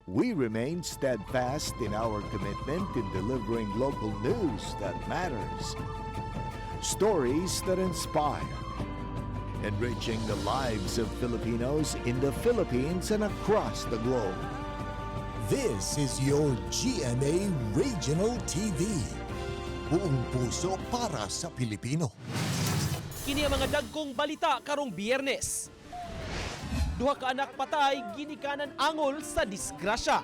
We remain steadfast in our commitment in delivering local news that matters, stories that inspire, enriching the lives of Filipinos in the Philippines and across the globe. This is your GMA Regional TV. Buong puso para sa Pilipino. Kini ang mga dagkong balita karong Biyernes. Duha ka anak patay ginikanan angol sa disgrasya.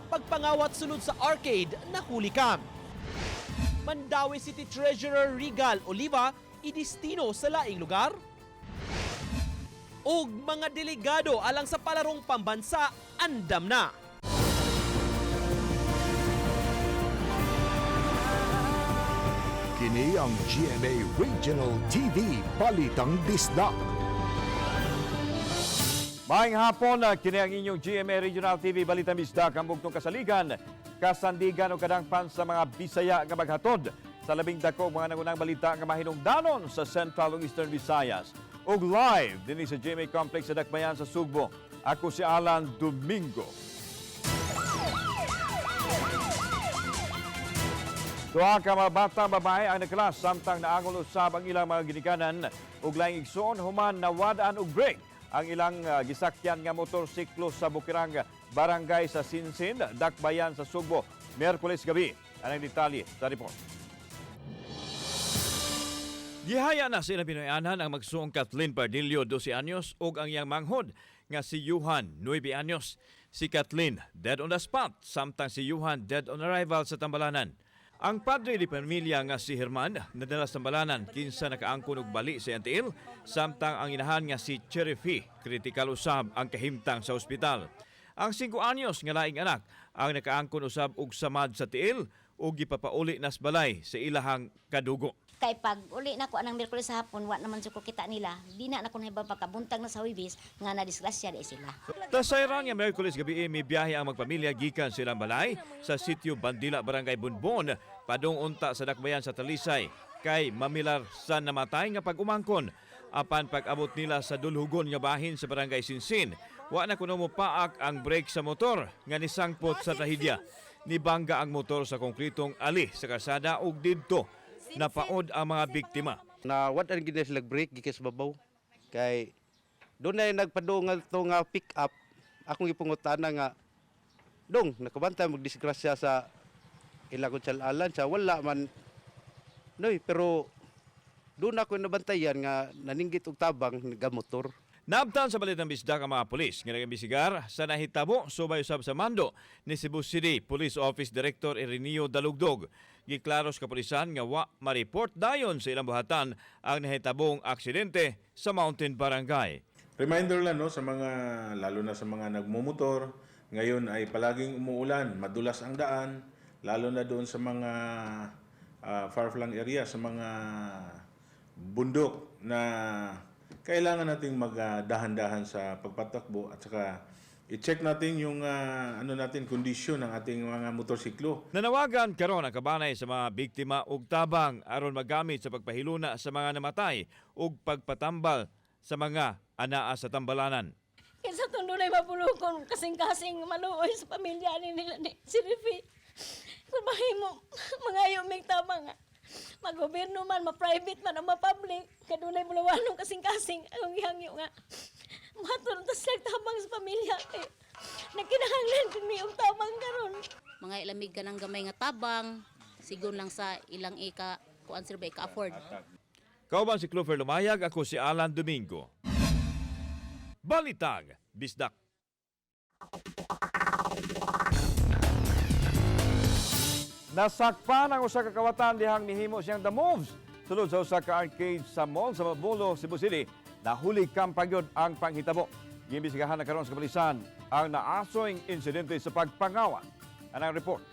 Pagpangawat sunod sa arcade nahulikam. Mandawi City Treasurer Regal Oliva idestino sa laing lugar. Og mga delegado alang sa palarong pambansa andam na. Kini ang GMA Regional TV Balitang Disdak. Maayong hapon, kini ang inyong GMA Regional TV Balitang Disdak ang bugtong kasaligan, kasandigan o kadangpan sa mga Bisaya nga maghatod sa labing dako mga nangunang balita nga mahinungdanon sa Central ug Eastern Visayas. Og live din sa GMA Complex sa Dakbayan sa Sugbo. Ako si Alan Domingo. Duha ka mga batang babae ang nakalas samtang naangol usab ang ilang mga ginikanan ug laing igsoon human nawadaan og break ang ilang gisakyan nga motorsiklo sa Bukirang Barangay sa Sinsin, Dakbayan sa Sugbo, Miyerkules gabi. Anong detalye sa report? Gihaya na sila Pinoyanan ang magsuong Kathleen Pardillo, 12 anyos, ug ang iyang manghod nga si Johan, 9 anyos. Si Kathleen, dead on the spot, samtang si Johan, dead on arrival sa Tambalanan. Ang padre di pamilya nga si Herman, nadala sa Tambalanan, kinsa nakaangkon og bali sa Antiil, samtang ang inahan nga si Cherifi, kritikal usab ang kahimtang sa ospital. Ang 5 anyos nga laing anak, ang nakaangkon usab og samad sa tiil, ug gipapauli nas balay sa ilahang kadugo. Kay pag uli na ko anang Miyerkules sa hapon, wa naman ko kita nila. Di na ko na pagkabuntag na sa Huwebes nga na-disgrasya di sila. Tasayran nga Miyerkules gabi may biyahe ang magpamilya gikan silang balay sa sitio Bandila, Barangay Bunbon, padung unta sa Dakbayan sa Talisay, kay mamilar sa namatay nga pag-umangkon. Apan pag-abot nila sa dulhugon nga bahin sa Barangay Sinsin, wa na kuno mo paak ang brake sa motor nga nisangpot sa trahedya. Nibangga ang motor sa konkretong ali sa kalsada ug didto napaod ang mga biktima. Na what ang gina sila break gikas babaw kay doon na nagpadungal to nga pick up akong ipungutana nga dong nakabantay magdisgrasya sa ilagon salalan sa wala man noy pero doon ako nabantayan nga naninggit og tabang nga motor. Naabtan sa balitang bisdak ang mga pulis nga nagambisigar sa nahitabo subay usab sa mando ni Cebu City Police Office Director Ireneo Dalugdog. Giklaros kapulisan nga wa ma-report dayon sa ilang buhatan ang nahitabong aksidente sa Mountain Barangay. Reminder lang no sa mga lalo na sa mga nagmumotor, ngayon ay palaging umuulan, madulas ang daan, lalo na doon sa mga far-flung area, sa mga bundok na kailangan nating magdahan-dahan sa pagpatakbo at saka i-check natin yung kondisyon ng ating mga motorsiklo. Nanawagan karon ang kabanay sa mga biktima og tabang aron magamit sa pagpahiluna sa mga namatay ug pagpatambal sa mga anaa sa Tambalanan. Kinsa tong dunay mapulukon kasing-kasing maluoy sa pamilya nila ni si Rifi. Kung mahimo mangayo mig tabang mag-gobyerno man, ma-private man, o ma-public, kadunay mulawanong kasing-kasing ang ihangyo nga. Matulong tas nagtabang sa pamilya kay nagkinahanglan kung may tabang karon. Mga ilamig ka ng gamay nga tabang, sigon lang sa ilang kuan sir ba ika-afford. Kauban si Clover Lumayag, ako si Alan Domingo. Balitang Bisdak. Nasakpan ang usa ka kawatan dihang mihimo siyang the moves. Sulod sa usa ka arcade sa mall sa Mabulo, Cebu City, nahuli kampagyod ang panghitabo. Giimbestigahan na karon sa kapulisan ang naasoing insidente sa pagpangawa. Anang report.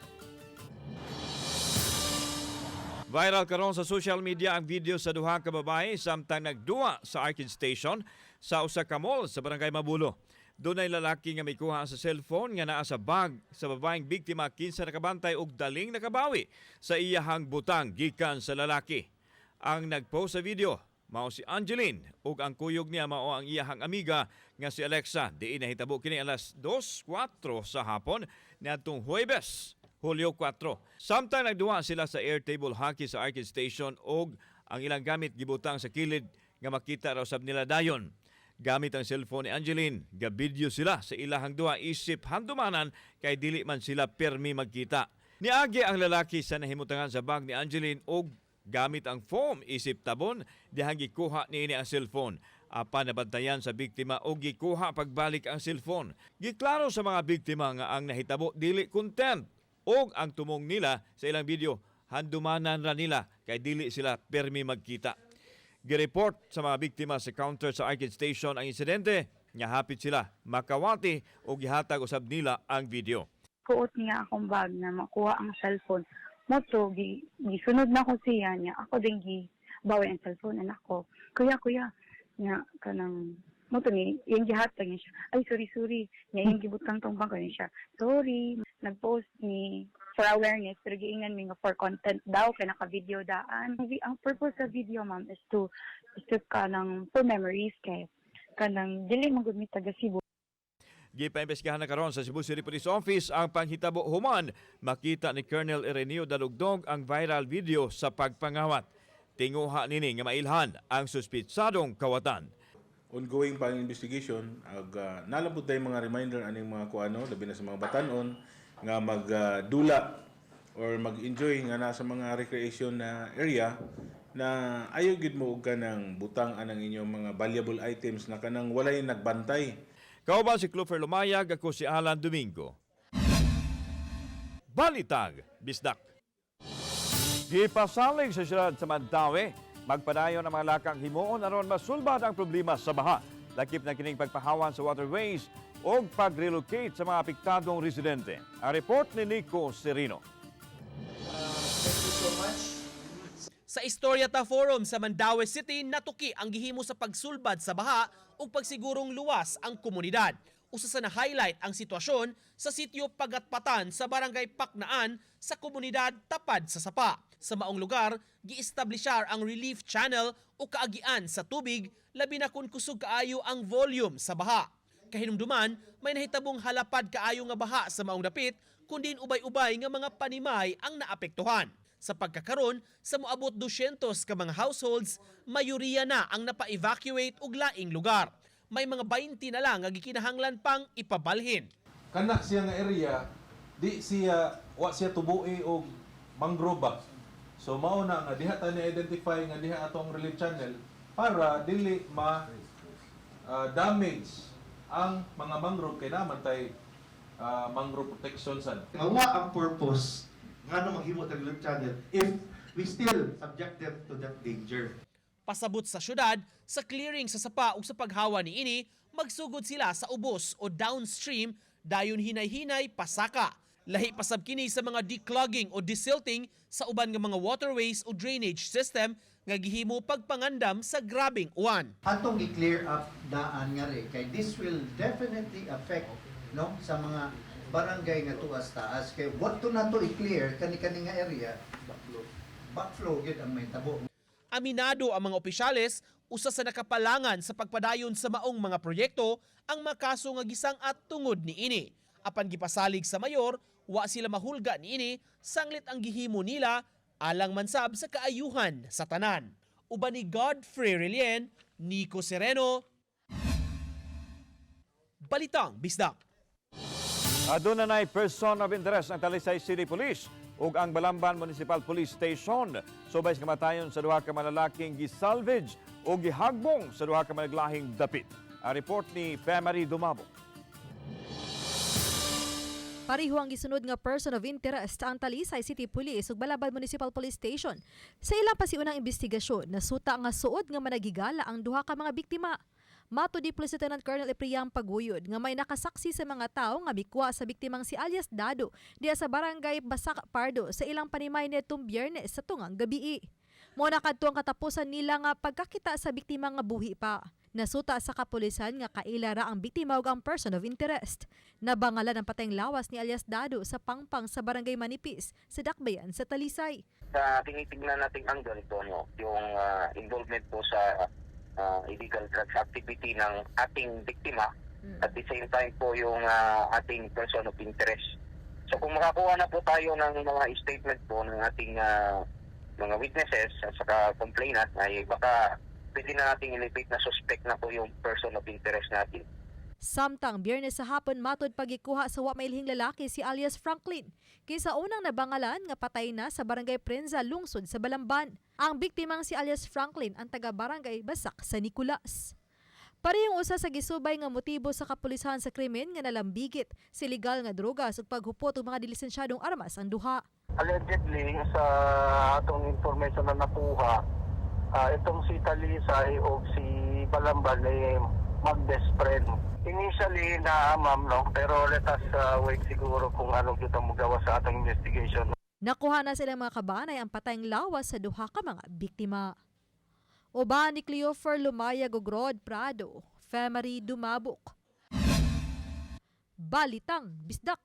Viral karon sa social media ang video sa duha ka babae samtang nagduwa sa arcade station sa usa ka mall sa Barangay Mabulo. Doon ay lalaki nga may kuha sa cellphone nga naa sa bag sa babaeng biktima kinsa nakabantay og daling nakabawi sa iyahang butang gikan sa lalaki. Ang nagpost sa video mao si Angeline ug ang kuyog niya mao ang iyahang amiga nga si Alexa. Diin nahitabo kini alas 2:04 sa hapon niadtong Huwebes, Hulyo 4. Samtang nagduwa sila sa airtable hockey sa arcade station ug ang ilang gamit gibutang sa kilid nga makita raw sab nila dayon. Gamit ang cellphone ni Angeline, gabidyo sila sa ilahang duha isip handumanan kay dili man sila permi magkita. Niagi ang lalaki sa nahimutangan sa bag ni Angeline og gamit ang foam isip tabon dihang gikuha niini ang cellphone. Apan nabantayan sa biktima og gikuha pagbalik ang cellphone. Giklaro sa mga biktima nga ang nahitabo dili content og ang tumong nila sa ilang video handumanan ra nila kay dili sila permi magkita. Gireport sa mga biktima sa counter sa arcade station ang insidente, nga hapit sila makawati o gihatag usab nila ang video. Kuot niya akong bag na makuha ang cellphone. Moto, gisunod na ko siya niya. Ako din bawi ang cellphone anak ko. Kuya, niya kanang moto ni yung gihatag niya siya. Ay, sorry. Niya yung gibutang tong bangko niya siya. Sorry, nag-post ni for awareness, pero giingan mi nga for content daw, kaya naka-video daan. Ang purpose sa video, ma'am, is to kanang for memories kay kanang dili magumita taga Cebu. Gipaimbestigahan na karon sa Cebu City Police Office ang panghitabo human. Makita ni Colonel Ireneo Dalugdog ang viral video sa pagpangawat. Tinguha nini nga mailhan ang suspitsadong kawatan. Ongoing pa ang investigation, nalabot tayo mga reminder aning mga kuano, labi na sa mga batanon, nga magdula or mag-enjoy nga nasa mga recreation na area na ayaw gid mo og kanang butang anang inyong mga valuable items na kanang walay nagbantay. Kauban si Clover Lumayag, ako si Alan Domingo. Balitag, Bisdak. Gipasalig sa siyudad sa Mandaue, magpadayon ang mga lakang himuon aron masulbad ang problema sa baha. Lakip na kining pagpahawan sa waterways o pag-relocate sa mga apektadong residente. Ang report ni Nico Serino. Sa Historiata Forum sa Mandaue City, natuki ang gihimo sa pagsulbad sa baha ug pagsigurong luwas ang komunidad. Usa sa na-highlight ang sitwasyon sa sitio Pagatpatan sa Barangay Paknaan sa komunidad Tapad sa Sapa. Sa maong lugar, gi-establishar ang relief channel o kaagian sa tubig, labi na kung kusog kaayo ang volume sa baha. Kahinumduman, may nahitabong halapad kaayo nga baha sa maong dapit, kundi ubay-ubay nga mga panimay ang naapektuhan. Sa pagkakaron, sa moabot 200 ka mga households, mayoriya na ang napa-evacuate og laing lugar. May mga 20 na lang nga gikinahanglan pang ipabalhin. Kana siya nga area, wa siya tubuhi og mangrove ba. So mao na nga diha ta ni-identify nga diha atong relief channel para dili damage ang mga mangrove kay naman tay mangrove protection sad. Nga ang purpose nga no maghimo tag relief channel if we still subjected to that danger. Pasabot sa syudad, sa clearing sa sapa ug sa paghawa niini, magsugod sila sa ubos o downstream dayon hinay-hinay pasaka. Lahi pasab kini sa mga declogging o desilting sa uban nga mga waterways o drainage system nga gihimo pagpangandam sa grabing uwan. Atong i-clear up daan nga rin kay this will definitely affect no sa mga barangay nga tuas taas kay what to nato i-clear kani nga area backflow gyud ang may tabo. Aminado ang mga opisyales, usa sa nakapalangan sa pagpadayon sa maong mga proyekto ang makaso nga gisang at tungod niini. Apan gipasalig sa mayor, wa sila mahulga niini, sanglit ang gihimo nila alang mansab sa kaayuhan sa tanan. Uban ni Godfrey Relien, Nico Sereno, Balitang Bisdak. Aduna na'y person of interest ang Talisay City Police ug ang Balamban Municipal Police Station. Subay sa kamatayon sa duha ka malalaking gisalvage o gihagbong sa duha ka malaglahing dapit. Ang report ni Pamari Dumabo. Pareho ang gisunod nga person of interest ang Talisay City Police ug Balamban Municipal Police Station. Sa ilang pasiunang investigasyon, nasuta nga suod nga managigala ang duha ka mga biktima. Mato di Police Lieutenant Colonel Epriang Paguyod nga may nakasaksi sa mga tao nga bikwa sa biktimang si alias Dado diya sa barangay Basak Pardo sa ilang panimay nitong Biyernes sa tungang gabi. Mo nakadto ang katapusan nila nga pagkakita sa biktima nga buhi pa. Nasuta sa kapulisan nga kaila ra ang biktima ug ang person of interest. Nabangalan ang patayng lawas ni alias Dado sa Pangpang sa Barangay Manipis sa Dakbayan sa Talisay. Sa tinitingnan nating angle ito, no, yung involvement po sa illegal drugs activity ng ating biktima at the same time po yung ating person of interest. So kung makakuha na po tayo ng mga statement po ng ating mga witnesses at saka complainant, ay baka pwede na nating ilipit na suspect na po yung person of interest natin. Samtang Biyernes sa hapon matod pagikuha sa wa mailhing lalaki si alias Franklin. Kaysa unang nabangalan nga patay na sa Barangay Prensa lungsod sa Balamban. Ang biktimang si alias Franklin ang taga-barangay Basak sa Nicolas. Parehong usa sa gisubay nga motibo sa kapulisahan sa krimen nga nalambigit si legal nga drogas ug paghupot og mga dilisensyadong armas ang duha. Allegedly, sa atong information na nakuha, itong si Talisay o si Balamban ay mag-best friend. Initially na ma'am, no? Pero let us wait siguro kung anong kita magawa sa atong investigation. Nakuha na silang mga kabanay ang patayng lawas sa duha ka mga biktima. Uba ni Cleofer Lumayag ug Rod Prado, Femery Dumabok. Balitang Bisdak.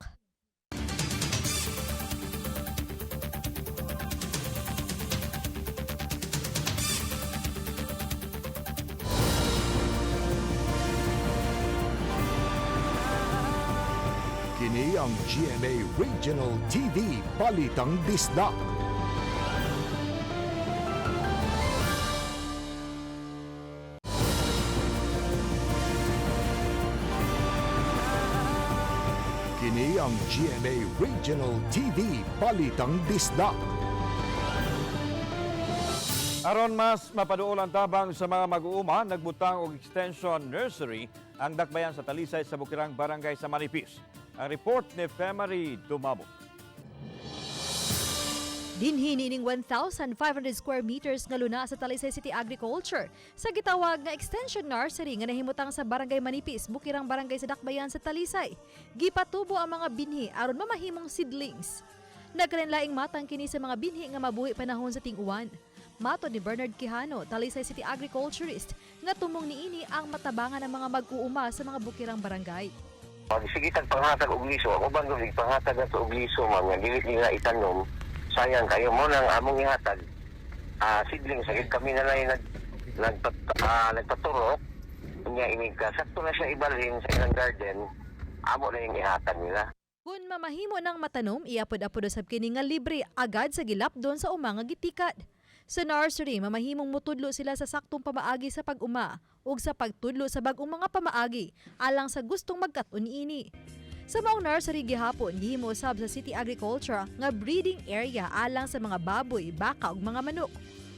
Kini ang GMA Regional TV Balitang Bisdak. Kini ang GMA Regional TV Balitang Bisdak. Aron mas mapaduol ang tabang sa mga mag-uuma, nagbutang og extension nursery ang Dakbayan sa Talisay sa Bukirang Barangay sa Manipis. Ang report ni Femery Dumabok. Dinhi nining 1,500 square meters nga luna sa Talisay City Agriculture sa gitawag nga extension nursery nga nahimutang sa Barangay Manipis, Bukirang Barangay sa Dakbayan sa Talisay. Gipatubo ang mga binhi aron mamahimong seedlings. Nagkalinlaing matang kini sa mga binhi nga mabuhi panahon sa ting-uwan. Mato ni Bernard Quijano, Talisay City Agriculturist, nga tumong niini ang matabangan ng mga mag-uuma sa mga bukirang barangay. Sige, tagpanghatag og liso. Ako bang gawin panghatag sa og liso, ma'am, nga dili nila itanom. Sayang kayo mo nang among ihatag. Seedling, sakit kami na lang nagpaturok. Kanya sakto na siya ibalhin sa ilang garden. Amo na yung ihatag nila. Kung mamahimo ng matanom, iapod-apod usab kini nga libre agad sa gilapdon sa umang gitikad. Sa nursery, mamahimong mutudlo sila sa saktong pamaagi sa pag-uma ug sa pagtudlo sa bag-ong mga pamaagi alang sa gustong magkat-on ini. Sa maong nursery gihapon, gihimo usab sa City Agriculture nga breeding area alang sa mga baboy, baka ug mga manok.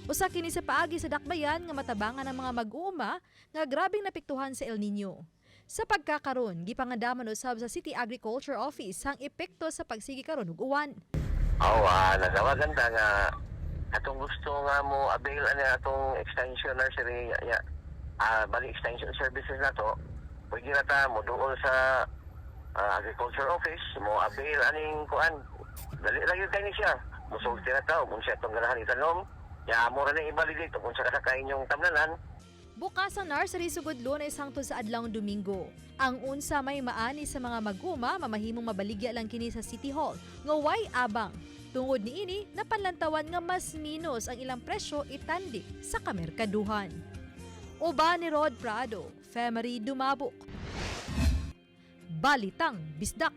Usa kini sa paagi sa Dakbayan nga matabangan ng mga mag-uuma nga grabing napiktuhan sa El Nino. Sa pagkakaron, gipangandaman usab sa City Agriculture Office ang epekto sa pagsigi karon ug uwan. Nagawagan ta nga atong gusto nga mo avail ani atong extension nursery bali extension services na to. Pwede na ta mo doon sa agriculture office mo avail aning kuan. Dali lang yun kayo siya. Musulti na ta kung siya itong ganahan itanom. Mo rin na i-validate kung siya kasakain yung tamnanan. Bukas ang nursery sugod Lunes hangtod sa adlawng Domingo. Ang unsa may maani sa mga mag-uma mamahimong mabaligya lang kini sa City Hall nga way abang. Tungod niini napanlantawan nga mas minus ang ilang presyo itandi sa kamerkaduhan. Uba ni Rod Prado, Femery Dumabok. Balitang Bisdak.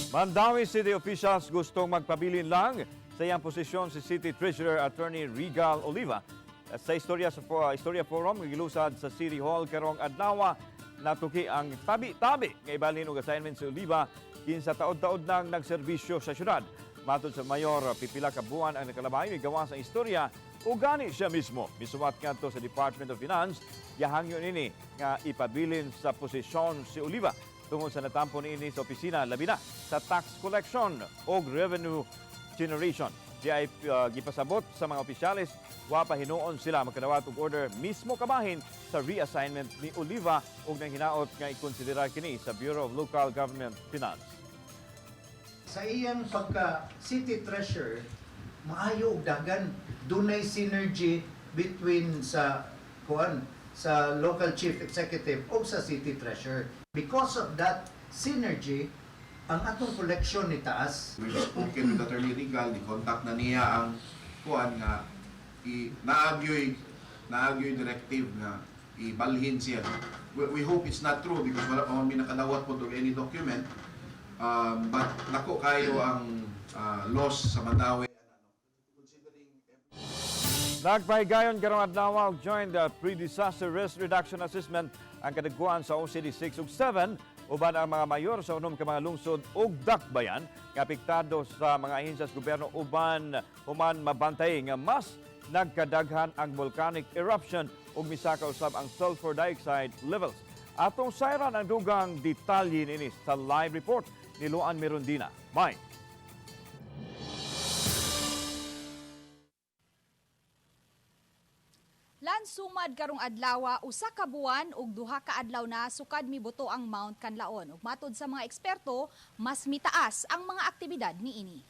Mandawi City officials gustong magpabilin lang sa iyang posisyon si City Treasurer Attorney Regal Oliva. Sa Istorya Forum, gilusad sa City Hall karong adlaw, natuki ang tabi-tabi nga ibalhin og assignment si Oliva kinsa taod-taod nang nagserbisyo sa syudad. Matod sa Mayor, pipila ka buwan ang nakalabay gawa sa istorya o gani siya mismo. Misuwat kadto sa Department of Finance, yahangyo nini nga ipabilin sa posisyon si Oliva tungod sa natampo niini sa opisina labi na sa tax collection o revenue generation. Di ay gipasabot sa mga opisyalis, wa pa hinuon sila magkadawat og order mismo kabahin sa reassignment ni Oliva ug nang hinaot nga ikonsidera kini sa Bureau of Local Government Finance. Sa iyang pagka City Treasurer, maayo og dagan dunay synergy between sa sa local chief executive o sa city treasurer. Because of that synergy, ang atong collection ni taas. We've spoken with Attorney Regal, ni-contact na niya ang kuan nga naagyoy directive nga ibalhin siya. We hope it's not true because wala pa man nakadawat po to any document. But nako kayo ang loss sa Mandaue. Nagpahigayon karong adlaw og join the pre-disaster risk reduction assessment ang kadagkuan sa OCD 6 ug 7 uban ang mga mayor sa unom ka mga lungsod ug dakbayan nga apektado sa mga ahensya sa gobyerno uban human mabantay nga mas nagkadaghan ang volcanic eruption ug misaka usab ang sulfur dioxide levels. Atong sayran ang dugang detalye nini sa live report ni Luan Mirondina. May Lansumad karong adlaw usa ka buwan ug duha ka adlaw na sukad mibuto ang Mount Kanlaon ug matud sa mga eksperto mas mitaas ang mga aktibidad niini.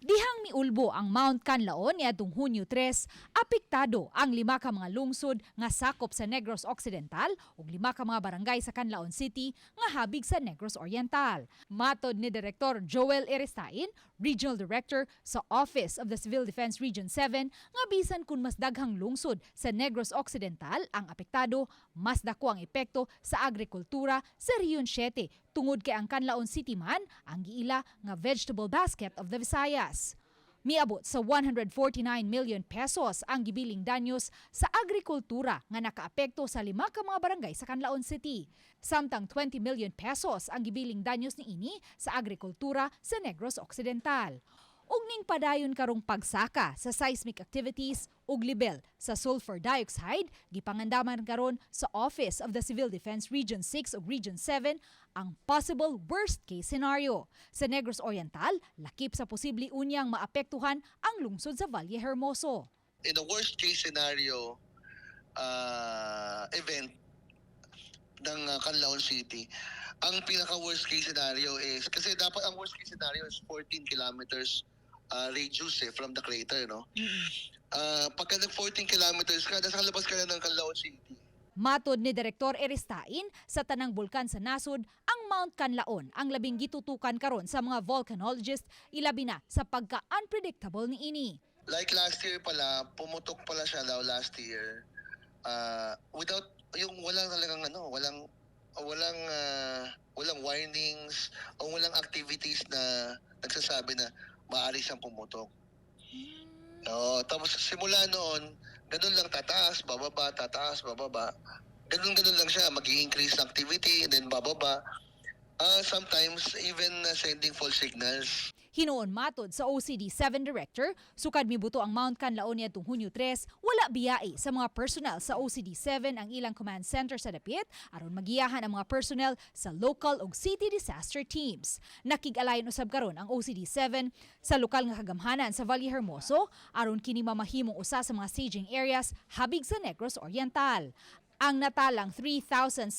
Dihang miulbo ang Mount Kanlaon niadtong Hunyo 3, apektado ang 5 ka mga lungsod nga sakop sa Negros Occidental ug 5 ka mga barangay sa Canlaon City nga habig sa Negros Oriental. Matod ni Direktor Joel Erestain, Regional Director sa Office of the Civil Defense Region 7, nga bisan kun mas daghang lungsod sa Negros Occidental ang apektado, mas dako ang epekto sa agrikultura sa Region 7 tungod kay ang Canlaon City man ang giila nga vegetable basket of the Visayas. Miabot sa 149 million pesos ang gibiling danyos sa agrikultura nga nakaapekto sa 5 ka mga barangay sa Canlaon City. Samtang 20 million pesos ang gibiling danyos niini sa agrikultura sa Negros Occidental. Ug ning padayon karong pagsaka sa seismic activities ug level sa sulfur dioxide, gipangandaman karon sa Office of the Civil Defense Region 6 ug Region 7 ang possible worst case scenario. Sa Negros Oriental, lakip sa posible unyang maapektuhan ang lungsod sa Valle Hermoso. In a worst case scenario event ng Canlaon City, ang pinaka worst case scenario is, kasi dapat ang worst case scenario is 14 kilometers radius from the crater, no? Pagka nag 14 kilometers ka, nasa labas ka na ng Canlaon City. Matod ni Direktor Erestain, sa tanang bulkan sa nasod, ang Mount Kanlaon ang labing gitutukan karon sa mga volcanologist, ilabi na sa pagka-unpredictable niini. Like last year pala, pumutok pala siya daw last year. Without yung walang talagang walang warnings o walang activities na nagsasabi na maaari siyang pumutok. Tapos simula noon, ganun lang tataas, bababa, tataas, bababa. Ganun lang siya, mag-i-increase ng activity and then bababa. Sometimes even sending false signals. Hinoon matod sa OCD 7 Director, sukad mibuto ang Mount Kanlaon niadtong Hunyo 3, wala biyae sa mga personnel sa OCD 7 ang ilang command center sa dapit aron magiyahan ang mga personnel sa local ug city disaster teams. Nakig-alayon usab karon ang OCD 7 sa lokal nga kagamhanan sa Valle Hermoso aron kini mamahimong usa sa mga staging areas habig sa Negros Oriental. Ang natalang 3,779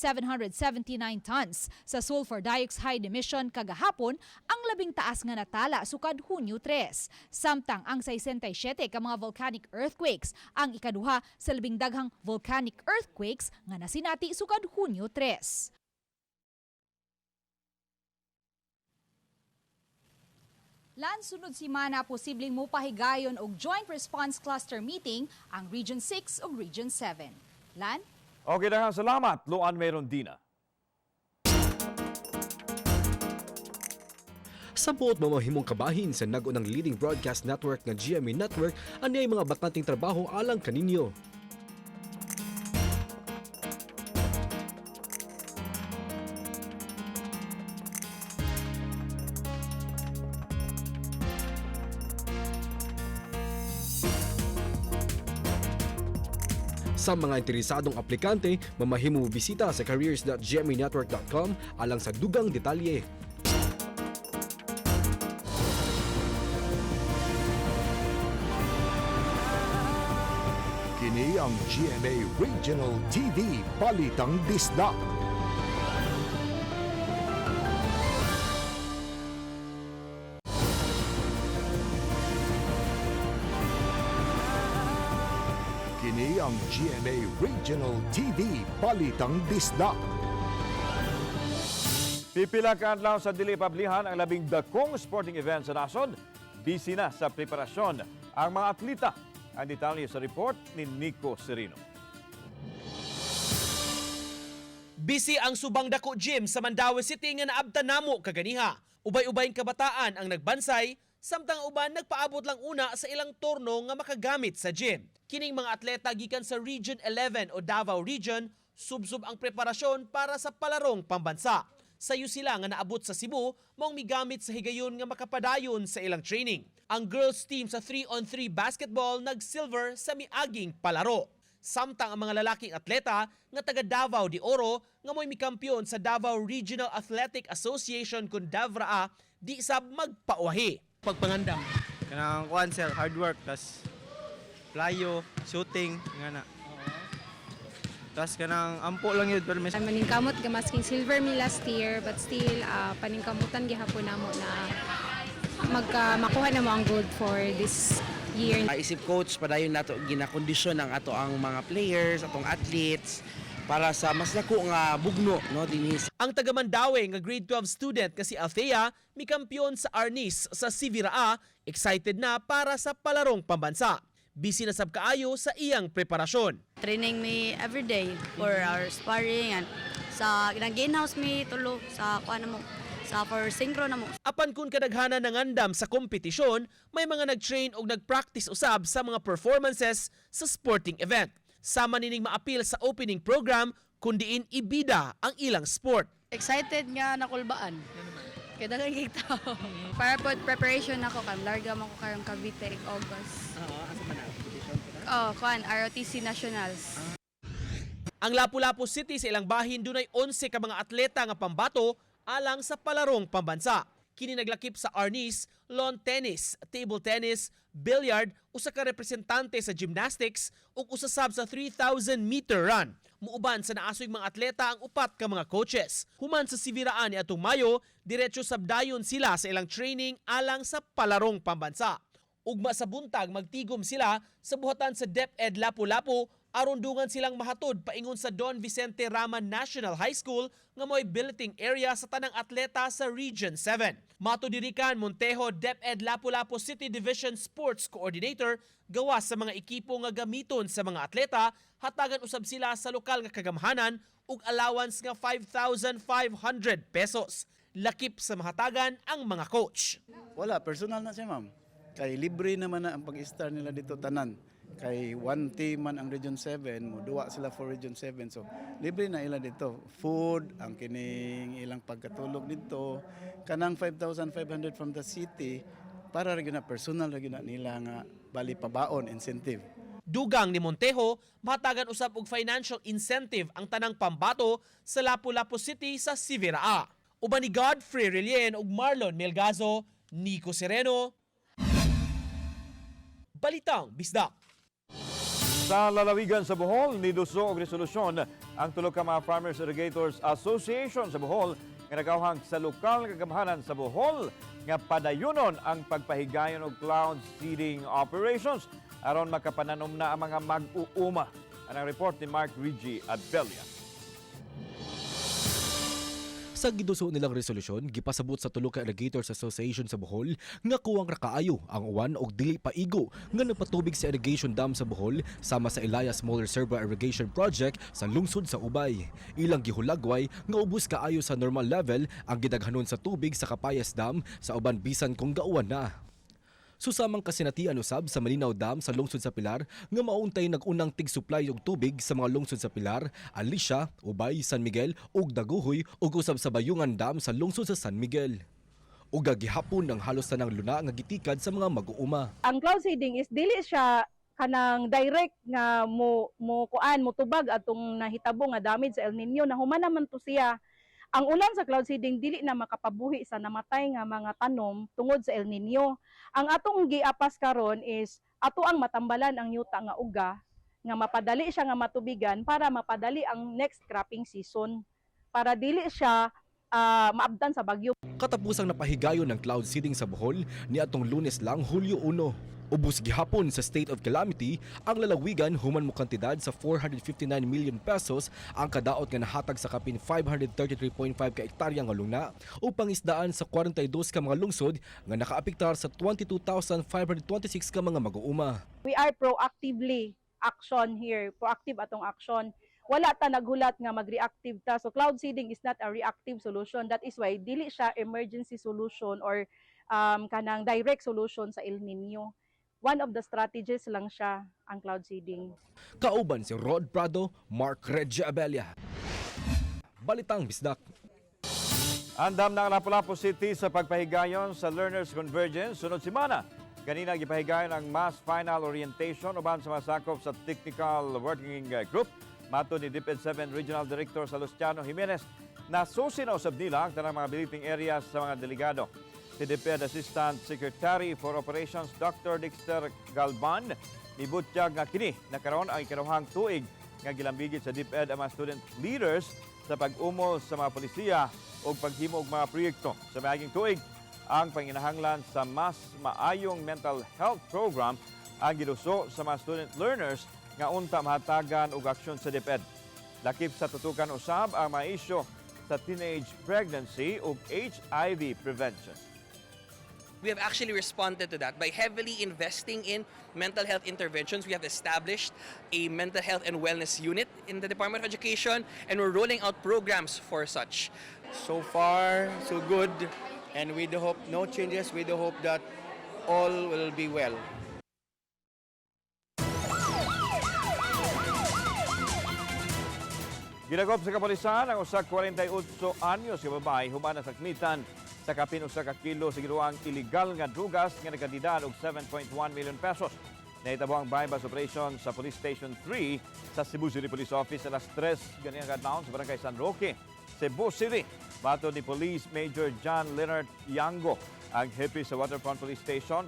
tons sa sulfur dioxide emission kagahapon ang labing taas nga natala sukad Hunyo 3. Samtang ang 67 ka mga volcanic earthquakes ang ikaduha sa labing daghang volcanic earthquakes nga nasinati sukad Hunyo 3. Lan sunod semana posibleng mopahigayon og Joint Response Cluster Meeting ang Region 6 ug Region 7. Lan? Okay, daghang salamat, Luan Mirondina. Sa buot mamahimong kabahin sa nagunang leading broadcast network ng GMA Network, anay mga bakanting trabaho alang kaninyo. Sa mga interesadong aplikante, mamahimo bisita sa careers.gmanetwork.com alang sa dugang detalye. Kini ang GMA Regional TV Balitang Disda. ang GMA Regional TV Balitang Disda. Pipila ka adlaw sa dili pablihan ang labing dakong sporting event sa nasod. Busy na sa preparasyon ang mga atleta. Ang detalye sa report ni Nico Serino. Busy ang Subang Dako Gym sa Mandaue City nga naabtan namo kaganiha. Ubay-ubayng kabataan ang nagbansay, samtang uban nagpaabot lang una sa ilang turno nga makagamit sa gym. Kining mga atleta gikan sa Region 11 o Davao Region, subsub ang preparasyon para sa palarong pambansa. Sayo sila nga naabot sa Cebu, maong migamit sa higayon nga makapadayon sa ilang training. Ang girls team sa 3-on-3 basketball nag-silver sa miaging palaro. Samtang ang mga lalaking atleta nga taga Davao de Oro nga mo'y mikampiyon sa Davao Regional Athletic Association kun Davraa di sab magpauwahi. Pagpangandam kanang kuan sir, hard work tas playo, shooting nga na. Tas kanang ampo lang yun pero maningkamot gamasking silver mi last year but still paningkamutan gihapon namo na makuha na mo ang gold for this year. Isip coach padayon nato ginakondisyon ang ato ang mga players, atong athletes para sa mas dako nga bugno no dinhi. Ang taga Mandaue nga grade 12 student kasi Althea mikampiyon sa Arnis sa Siviraa, excited na para sa palarong pambansa. Busy na sab kaayo sa iyang preparasyon. Training me every day for our sparring and sa ginang-gainhouse me tulo sa kuan mo sa for synchro na mo. Apan kun kadaghanan ng andam sa kompetisyon, may mga nag-train o nag-practice usab sa mga performances sa sporting event. Sama nining maapil sa opening program kundiin ibida ang ilang sport. Excited nga nakulbaan. Kaya dagang kita. Para po preparation ako kan larga man ko karong Cavite August. Asa man ang competition? Kuan ROTC Nationals. Ang Lapu-Lapu City sa ilang bahin dunay 11 ka mga atleta nga pambato alang sa palarong pambansa. Kini naglakip sa Arnis, lawn tennis, table tennis, billiard, usa ka representante sa gymnastics ug usa sab sa 3,000-meter run. Muuban sa naasoy mga atleta ang upat ka mga coaches. Human sa Siviraan ni atong Mayo, diretso sabdayon sila sa ilang training alang sa palarong pambansa. Ugma sa buntag magtigom sila sa buhatan sa DepEd Lapu-Lapu aron dungan silang mahatod paingon sa Don Vicente Raman National High School nga mo'y billeting area sa tanang atleta sa Region 7. Matudirikan Montejo DepEd Lapu-Lapu City Division Sports Coordinator gawas sa mga ekipo nga gamiton sa mga atleta, hatagan usab sila sa lokal nga kagamhanan ug allowance nga 5,500 pesos. Lakip sa mahatagan ang mga coach. Wala, personal na siya ma'am. Kay libre naman na ang pag-star nila dito tanan. Kay one team man ang Region 7, mo duwa sila for Region 7. So libre na ila dito. Food, ang kining ilang pagkatulog dito, kanang 5,500 from the city para rin na personal rin na nila nga bali pabaon incentive. Dugang ni Montejo, mahatagan usab og financial incentive ang tanang pambato sa Lapu-Lapu City sa Siviraa. Uban ni Godfrey Relien ug Marlon Melgazo, Nico Sereno, Balitang Bisdak. Sa lalawigan sa Bohol, niduso og resolusyon ang tulo ka mga Farmers Irrigators Association sa Bohol nga nagawhang sa lokal nga kagamhanan sa Bohol nga padayunon ang pagpahigayon og cloud seeding operations aron makapananom na ang mga mag-uuma. Anang report ni Mark Rigi Adbelia. Sa giduso nilang resolusyon, gipasabot sa tulo ka Irrigators Association sa Bohol nga kuwang rakaayo ang uwan og dili paigo nga nagpatubig sa irrigation dam sa Bohol sama sa Elias Smaller Reservoir Irrigation Project sa lungsod sa Ubay. Ilang gihulagway nga ubos kaayo sa normal level ang gidaghanon sa tubig sa Capayas Dam sa uban bisan kung gauwan na. Susamang kasinatian usab sa Malinaw Dam sa lungsod sa Pilar nga mauntay nag-unang tig-supply og tubig sa mga lungsod sa Pilar, Alicia, Ubay, San Miguel ug Daguhoy ug usab sa Bayungan Dam sa lungsod sa San Miguel. Ug gihapon ang halos tanang luna nga gitikad sa mga mag-uuma. Ang cloud seeding is dili siya kanang direct nga mo tubag atong nahitabo nga damage sa El Nino na human naman to siya. Ang ulan sa cloud seeding dili na makapabuhi sa namatay nga mga tanom tungod sa El Nino. Ang atong giapas karon is ato ang matambalan ang yuta nga uga nga mapadali siya nga matubigan para mapadali ang next cropping season para dili siya maabdan sa bagyo. Katapusang napahigayon ng cloud seeding sa Bohol ni atong Lunes lang, Hulyo 1. Ubos gihapon sa state of calamity ang lalawigan human mo kantidad sa 459 million pesos ang kadaot nga nahatag sa kapin 533.5 ka hektarya nga lungna o pangisdaan sa 42 ka mga lungsod nga nakaapektar sa 22,526 ka mga mag-uuma. We are proactive atong action. Wala ta naghulat nga mag-reactive ta. So cloud seeding is not a reactive solution. That is why dili siya emergency solution or kanang direct solution sa El Nino. One of the strategies lang siya ang cloud seeding. Kauban si Rod Prado, Mark Regia Abella. Balitang Bisdak. Andam ng Lapu-Lapu City sa pagpahigayon sa Learners Convergence sunod semana. Kanina gipahigayon ang mass final orientation uban sa masakop sa technical working group. Mato ni DepEd 7 Regional Director Salustiano Jimenez na susinausab nila ang tanang mga billeting areas sa mga delegado. Si DepEd Assistant Secretary for Operations Dr. Dexter Galban nibutyag nga kini nakaroon ang ikaduhang tuig nga gilambigit sa DepEd ang mga student leaders sa pag-umol sa mga polisiya o paghimo og mga proyekto. Sa miaging tuig, ang panginahanglan sa mas maayong mental health program ang giduso sa mga student learners nga unta mahatagan og aksyon sa DepEd. Lakip sa tutukan usab ang mga isyu sa teenage pregnancy ug HIV prevention. We have actually responded to that by heavily investing in mental health interventions. We have established a mental health and wellness unit in the Department of Education, and we're rolling out programs for such. So far, so good. And we do hope no changes. We do hope that all will be well. Ginagop sa kapulisan ang usa 48 anyos nga babae humana sa sakmitan sa kapin usa ka kilo sa giduang illegal nga drugas nga nagkadidad og 7.1 million pesos. Nahitabo ang bypass operation sa Police Station 3 sa Cebu City Police Office alas 3 ganyan kadlawon sa Barangay San Roque, Cebu City. Bato ni Police Major John Leonard Yango, ang hepe sa Waterfront Police Station,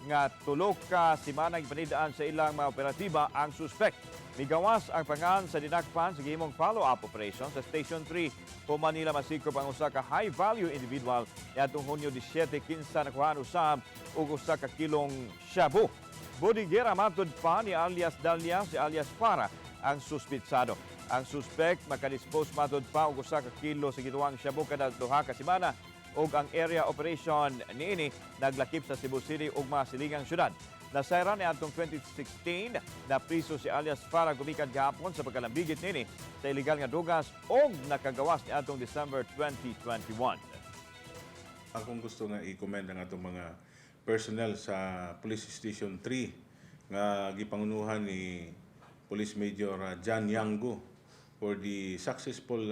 nga tulo ka semana gipanidaan sa ilang mga operatiba ang suspect. Migawas ang pangan sa dinakpan sa gihimong follow-up operation sa Station 3 po Manila masikop ang usa ka high-value individual niadtong Hunyo 17 kinsa nakuhaan usab og usa ka kilong shabu. Bodigera matud pa ni alias Dalia si alias Para ang suspitsado. Ang suspect makadispose matud pa og usa ka kilo sa gituang shabu kada duha ka semana ug ang area operation niini naglakip sa Cebu City ug mga silingang syudad. Nasayra ni atong 2016 na priso si alias Para gumikan gahapon sa pagkalambigit nini sa illegal nga drugas ug nakagawas ni atong December 2021. Akong gusto nga i-commend ang atong mga personnel sa Police Station 3 nga gipangunuhan ni Police Major John Yango for the successful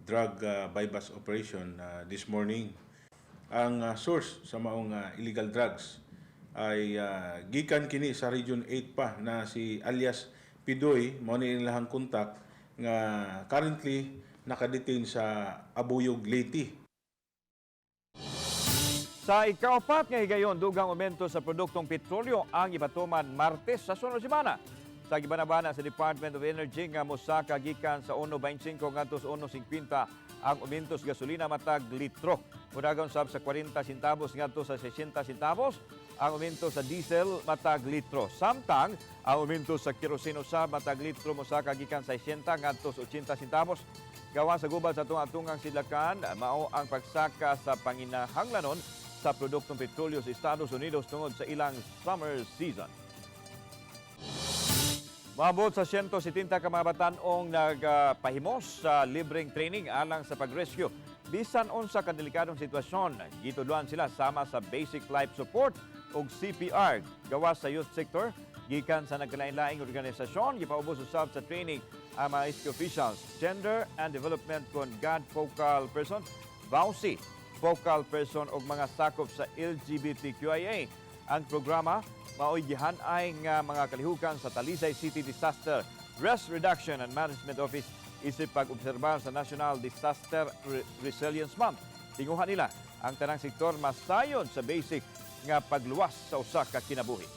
drug bypass operation this morning. Ang source sa maong illegal drugs ay gikan kini sa Region 8 pa na si alias Pidoy, mao ni ilang kontak nga currently nakadetain sa Abuyog, Leyte. Sa ika-4 nga higayon, dugang aumento sa produktong petrolyo ang ipatuman Martes sa sunod semana. Sa gibanabana sa Department of Energy nga mosaka gikan sa 1.25 ngadto sa 1.50 ang aumento sa gasolina matag litro. Mudagon sab sa 40 centavos ngadto sa 60 centavos ang aumento sa diesel matag litro. Samtang ang aumento sa kerosene usab matag litro mosaka gikan sa 60 ngadto sa 80 centavos. Gawa sa gubal sa tungang sidlakan, mao ang pagsaka sa panginahanglanon sa produktong petrolyo sa Estados Unidos tungod sa ilang summer season. Maabot sa 170 ka mga batan-ong nagpahimos sa libreng training alang sa pag-rescue. Bisan unsa ka delikadong sitwasyon, gitudloan sila sama sa basic life support ug CPR. Gawas sa youth sector, gikan sa nagkalain-laing organisasyon, gipaubos usab sa training ang mga rescue officials, gender and development kon God focal person, VAUSI, focal person ug mga sakop sa LGBTQIA. Ang programa mao'y gihanay nga mga kalihukan sa Talisay City Disaster Risk Reduction and Management Office isip pag-obserbar sa National Disaster Resilience Month. Tinguhan nila ang tanang sektor masayon sa basic nga pagluwas sa usa ka kinabuhi.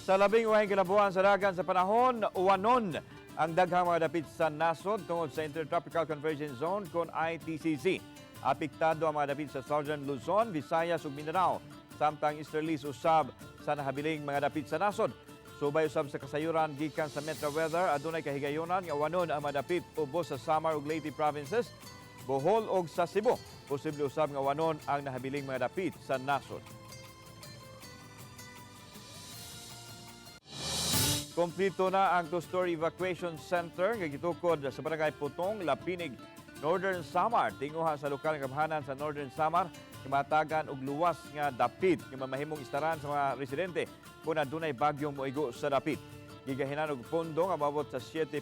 Sa labing uwahing kinabuhan sa dagan sa panahon, uwanon ang daghang mga dapit sa nasod tungod sa Intertropical Convergence Zone kon ITCZ. Apektado ang mga dapit sa Southern Luzon, Visayas ug Mindanao, samtang easterlies usab sa nahabiling mga dapit sa nasod. Subay usab sa kasayuran gikan sa Metro Weather, adunay kahigayonan nga wanon ang mga dapit ubos sa Samar ug Leyte provinces, Bohol ug sa Cebu. Posible usab nga wanon ang nahabiling mga dapit sa nasod. Kompleto na ang two-story evacuation center nga gitukod sa Barangay Putong, Lapinig, Northern Samar. Tinguha sa lokal nga gamhanan sa Northern Samar, kimatagan og luwas nga dapit nga mamahimong istaran sa mga residente kung adunay bagyong moigo sa dapit. Gigahinan og pondo nga maabot sa 7.5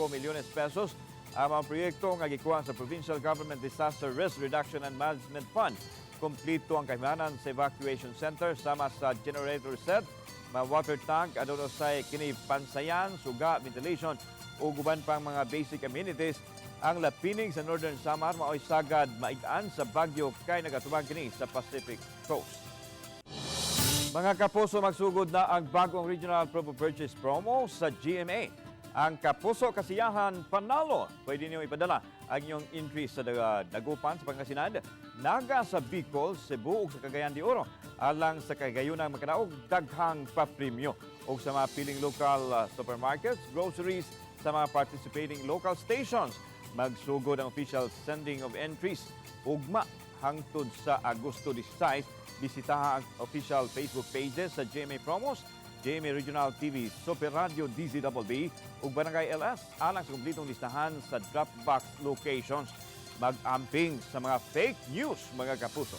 milyones pesos ang mga proyekto nga gikuha sa Provincial Government Disaster Risk Reduction and Management Fund. Kompleto ang kahimanan sa evacuation center sama sa generator set, mga water tank, aduna say kini pansayan, suga, ventilation o guban pang mga basic amenities. Ang Lapinig sa Northern Samar mao'y sagad maitaan sa bagyo kay nagatubag kini sa Pacific Coast. Mga kapuso, magsugod na ang bagong Regional Promo Purchase Promo sa GMA. Ang Kapuso Kasiyahan Panalo, pwede niyo ipadala ang inyong entry sa Dagupan sa Pangasinan, Naga sa Bicol, Cebu ug sa Cagayan de Oro, alang sa kagayunang makadaog daghang papremyo o sa mga piling local supermarkets, groceries, sa mga participating local stations. Magsugod ang official sending of entries ugma hangtod sa Agosto 16. Bisitaha ang official Facebook pages sa GMA Promos, GMA Regional TV, Super Radio DZBB ug Barangay LS alang sa kumpletong listahan sa Dropbox locations. Mag-amping sa mga fake news, mga kapuso.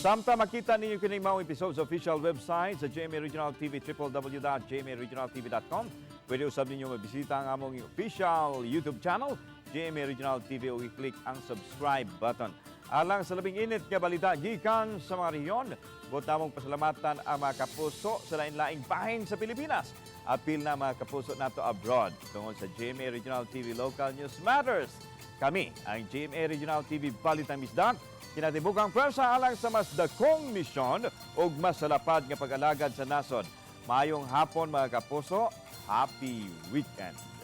Samtang makita ninyo kining mga episodes sa official website sa GMA Regional TV, www.gmaregionaltv.com. Pwede usab ninyo mabisita ang among official YouTube channel, GMA Regional TV, o i-click ang subscribe button. Alang sa labing init nga balita gikan sa mga rehiyon, butamong pasalamatan ang mga kapuso sa lain-laing bahin sa Pilipinas. Apil na mga kapuso nato abroad tungod sa GMA Regional TV Local News Matters. Kami, ang GMA Regional TV Balitang Misdak, kinatibukang pwersa alang sa mas dakong misyon o mas salapad nga pag-alagad sa nasod. Mayong hapon mga kapuso, happy weekend!